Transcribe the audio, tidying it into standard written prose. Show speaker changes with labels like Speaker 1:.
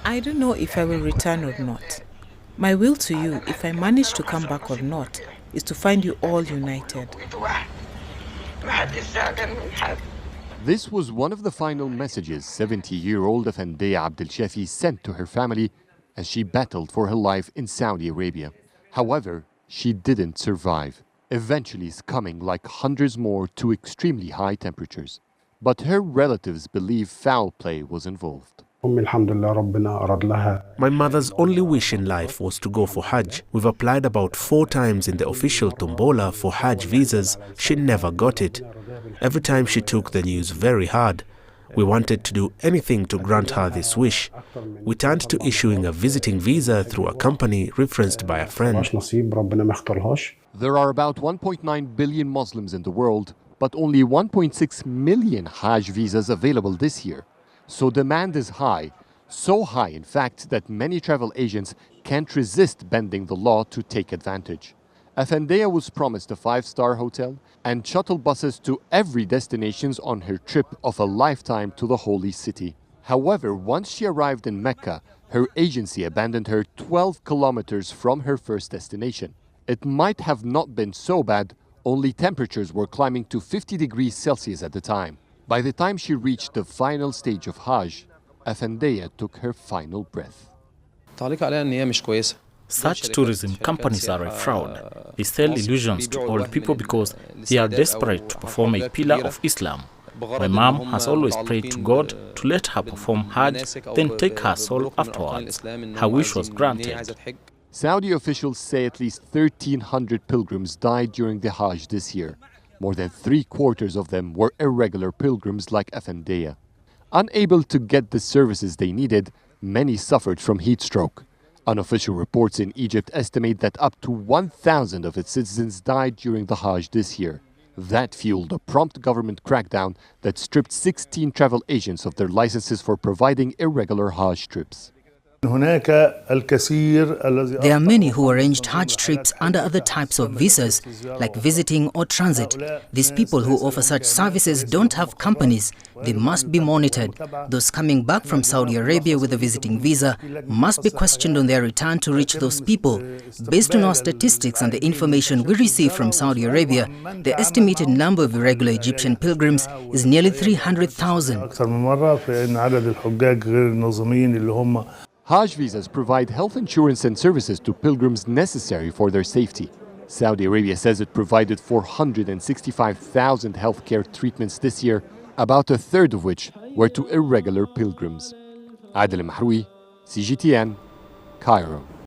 Speaker 1: I don't know if I will return or not. My will to you, if I manage to come back or not, is to find you all united.
Speaker 2: This was one of the final messages 70-year-old Afendeya Abdel Shafi sent to her family as she battled for her life in Saudi Arabia. However, she didn't survive, eventually succumbing like hundreds more to extremely high temperatures. But her relatives believe foul play was involved.
Speaker 3: My mother's only wish in life was to go for Hajj. We've applied about 4 times in the official tombola for Hajj visas. She never got it. Every time she took the news very hard. We wanted to do anything to grant her this wish. We turned to issuing a visiting visa through a company referenced by a friend.
Speaker 2: There are about 1.9 billion Muslims in the world, but only 1.6 million Hajj visas available this year. So demand is high, so high in fact that many travel agents can't resist bending the law to take advantage. Afendeya was promised a 5-star hotel and shuttle buses to every destination on her trip of a lifetime to the holy city. However, once she arrived in Mecca, her agency abandoned her 12 kilometers from her first destination. It might have not been so bad, only temperatures were climbing to 50 degrees Celsius at the time. By the time she reached the final stage of Hajj, Afendeya took her final breath.
Speaker 4: Such tourism companies are a fraud. They sell illusions to old people because they are desperate to perform a pillar of Islam. My mom has always prayed to God to let her perform Hajj, then take her soul afterwards. Her wish was granted.
Speaker 2: Saudi officials say at least 1,300 pilgrims died during the Hajj this year. More than 3/4 of them were irregular pilgrims like Afendeya. Unable to get the services they needed, many suffered from heat stroke. Unofficial reports in Egypt estimate that up to 1,000 of its citizens died during the Hajj this year. That fueled a prompt government crackdown that stripped 16 travel agents of their licenses for providing irregular Hajj trips.
Speaker 5: There are many who arranged Hajj trips under other types of visas, like visiting or transit. These people who offer such services don't have companies. They must be monitored. Those coming back from Saudi Arabia with a visiting visa must be questioned on their return to reach those people. Based on our statistics and the information we receive from Saudi Arabia, the estimated number of irregular Egyptian pilgrims is nearly 300,000.
Speaker 2: Hajj visas provide health insurance and services to pilgrims necessary for their safety. Saudi Arabia says it provided 465,000 healthcare treatments this year, about a third of which were to irregular pilgrims. Adel Mahroui, CGTN, Cairo.